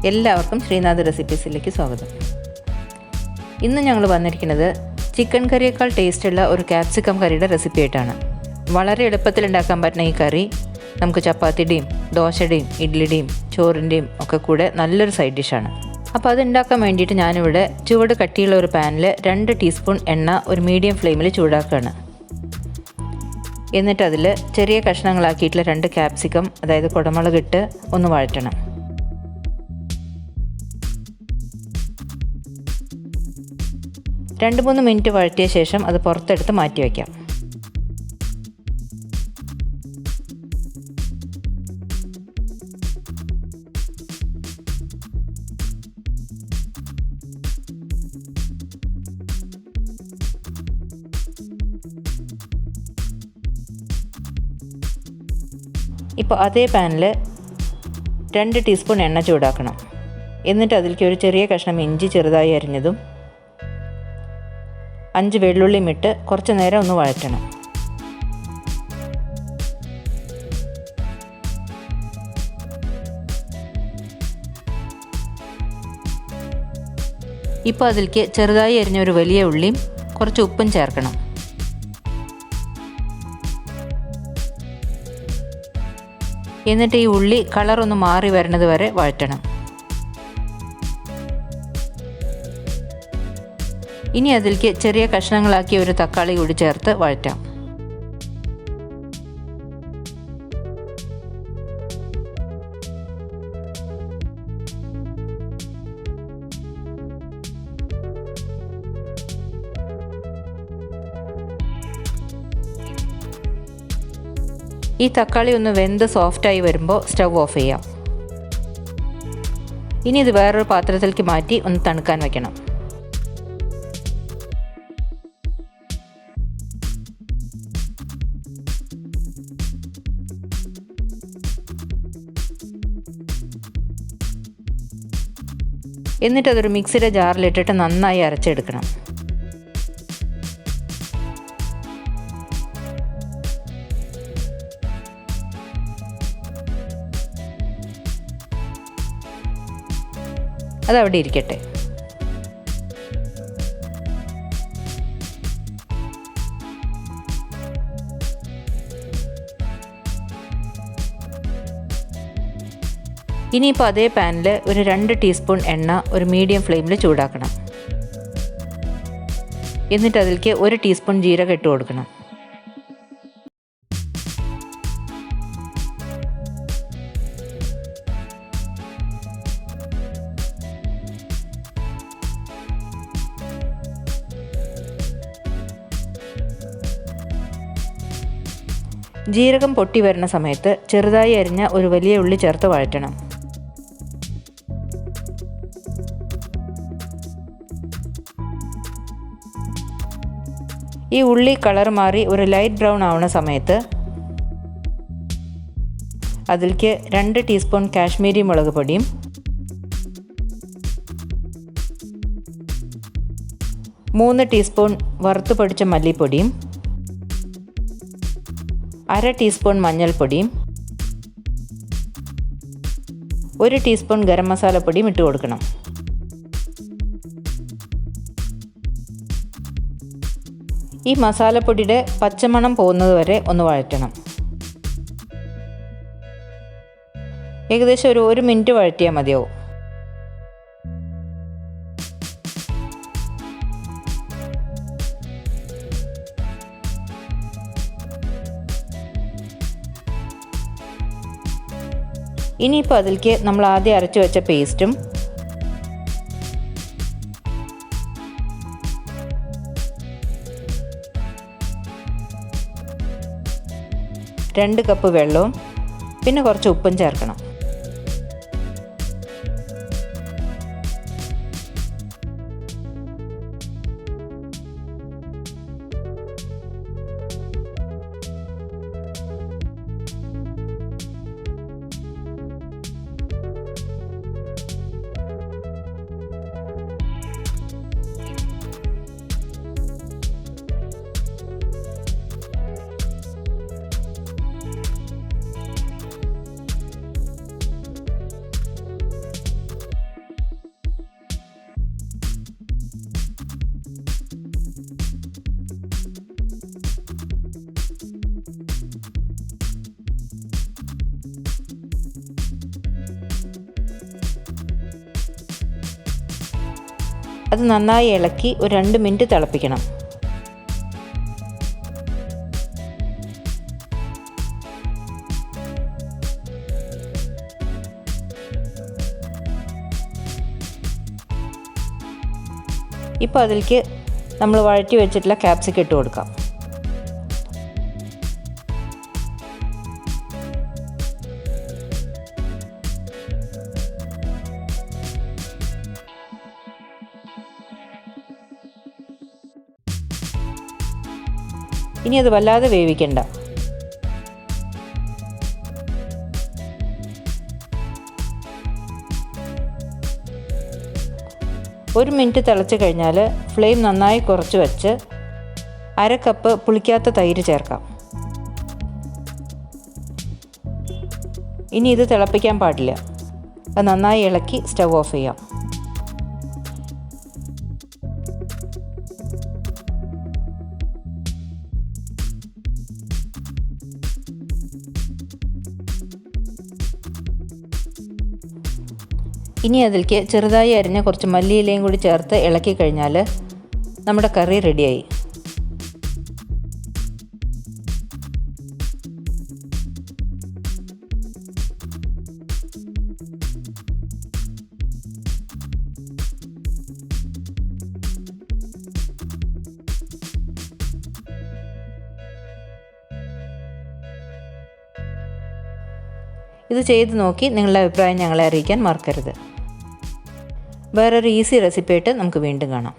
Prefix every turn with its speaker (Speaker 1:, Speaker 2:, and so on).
Speaker 1: എല്ലാവർക്കും ശ്രീനാഥ് റെസിപ്പീസിലേക്ക് സ്വാഗതം. ഇന്ന് ഞങ്ങൾ വന്നിരിക്കുന്നത് ചിക്കൻ കറിയേക്കാൾ ടേസ്റ്റുള്ള ഒരു ക്യാപ്സിക്കം കറിയുടെ റെസിപ്പി ആയിട്ടാണ്. വളരെ എളുപ്പത്തിൽ ഉണ്ടാക്കാൻ പറ്റുന്ന ഈ കറി നമുക്ക് ചപ്പാത്തിയുടെയും ദോശയുടെയും ഇഡ്ലിയുടെയും ചോറിൻ്റെയും ഒക്കെ കൂടെ നല്ലൊരു സൈഡ് ഡിഷാണ്. അപ്പോൾ അത് ഉണ്ടാക്കാൻ വേണ്ടിയിട്ട് ഞാനിവിടെ ചുവട് കട്ടിയുള്ള ഒരു പാനിൽ 2 ടീസ്പൂൺ എണ്ണ ഒരു മീഡിയം ഫ്ലെയിമിൽ ചൂടാക്കുകയാണ്. എന്നിട്ട് അതിൽ ചെറിയ കഷ്ണങ്ങളാക്കിയിട്ടുള്ള 2 ക്യാപ്സിക്കം, അതായത് കുടമുളക് ഇട്ട് ഒന്ന് വഴറ്റണം. രണ്ട് 3 മിനിറ്റ് വഴറ്റിയ ശേഷം അത് പുറത്തെടുത്ത് മാറ്റി വയ്ക്കാം. ഇപ്പോൾ അതേ പാനിൽ 2 ടീസ്പൂൺ എണ്ണ ചൂടാക്കണം. എന്നിട്ട് അതിലേക്ക് ഒരു ചെറിയ കഷ്ണം ഇഞ്ചി ചെറുതായി അരിഞ്ഞതും 5 വെള്ളുള്ളിയും ഇട്ട് കുറച്ച് നേരം ഒന്ന് വഴറ്റണം. ഇപ്പോൾ അതിലേക്ക് ചെറുതായി അരിഞ്ഞ ഒരു വലിയ ഉള്ളിയും കുറച്ച് ഉപ്പും ചേർക്കണം. എന്നിട്ട് ഈ ഉള്ളി കളറൊന്ന് മാറി വരുന്നത് വരെ വഴറ്റണം. ഇനി അതിലേക്ക് ചെറിയ കഷ്ണങ്ങളാക്കി ഒരു തക്കാളി കൂടി ചേർത്ത് വഴറ്റാം. ഈ തക്കാളി ഒന്ന് വെന്ത് സോഫ്റ്റായി വരുമ്പോൾ സ്റ്റവ് ഓഫ് ചെയ്യാം. ഇനി ഇത് വേറൊരു പാത്രത്തിലേക്ക് മാറ്റി ഒന്ന് തണുക്കാൻ വയ്ക്കണം. എന്നിട്ട് അതൊരു മിക്സിയുടെ ജാറിലിട്ടിട്ട് നന്നായി അരച്ചെടുക്കണം. അതവിടെ ഇരിക്കട്ടെ. ഇനിയിപ്പോൾ അതേ പാനിൽ ഒരു 2 ടീസ്പൂൺ എണ്ണ ഒരു മീഡിയം ഫ്ലെയിമിൽ ചൂടാക്കണം. എന്നിട്ട് അതിലേക്ക് 1 ടീസ്പൂൺ ജീരകം ഇട്ട് കൊടുക്കണം. ജീരകം പൊട്ടി വരുന്ന സമയത്ത് ചെറുതായി അരിഞ്ഞ ഒരു വലിയ ഉള്ളി ചേർത്ത് വഴറ്റണം. ഈ ഉള്ളി കളർ മാറി ഒരു ലൈറ്റ് ബ്രൗൺ ആവുന്ന സമയത്ത് അതിലേക്ക് 2 ടീസ്പൂൺ കാശ്മീരി മുളക് പൊടിയും 3 ടീസ്പൂൺ വറുത്ത് പൊടിച്ച മല്ലിപ്പൊടിയും 1/2 ടീസ്പൂൺ മഞ്ഞൾപ്പൊടിയും 1 ടീസ്പൂൺ ഗരം മസാലപ്പൊടിയും ഇട്ട് കൊടുക്കണം. ഈ മസാലപ്പൊടിയുടെ പച്ചമണം പോകുന്നത് വരെ ഒന്ന് വഴറ്റണം. ഏകദേശം ഒരു 1 മിനിറ്റ് വഴറ്റിയാൽ മതിയാവും. ഇനിയിപ്പോൾ അതിലേക്ക് നമ്മൾ ആദ്യം അരച്ചു വെച്ച പേസ്റ്റും 2 കപ്പ് വെള്ളവും പിന്നെ കുറച്ച് ഉപ്പും ചേർക്കണം. അത് നന്നായി ഇളക്കി ഒരു 2 മിനിറ്റ് തിളപ്പിക്കണം. ഇപ്പോൾ അതിലേക്ക് നമ്മൾ വഴറ്റി വെച്ചിട്ടുള്ള ക്യാപ്സിക്കം ഇട്ട് കൊടുക്കാം. ഇനി അത് വല്ലാതെ വേവിക്കണ്ട. ഒരു മിനിറ്റ് തിളച്ച് കഴിഞ്ഞാൽ ഫ്ലെയിം നന്നായി കുറച്ച് വെച്ച് 1/2 കപ്പ് പുളിക്കാത്ത തൈര് ചേർക്കാം. ഇനി ഇത് തിളപ്പിക്കാൻ പാടില്ല. അത് നന്നായി ഇളക്കി സ്റ്റവ് ഓഫ് ചെയ്യാം. ഇനി അതിലേക്ക് ചെറുതായി അരിഞ്ഞ കുറച്ച് മല്ലിയിലയും കൂടി ചേർത്ത് ഇളക്കി കഴിഞ്ഞാൽ നമ്മുടെ കറി റെഡിയായി. ഇത് ചെയ്ത് നോക്കി നിങ്ങളുടെ അഭിപ്രായം ഞങ്ങളെ അറിയിക്കാൻ മറക്കരുത്. വേറൊരു ഈസി റെസിപ്പി ആയിട്ട് നമുക്ക് വീണ്ടും കാണാം.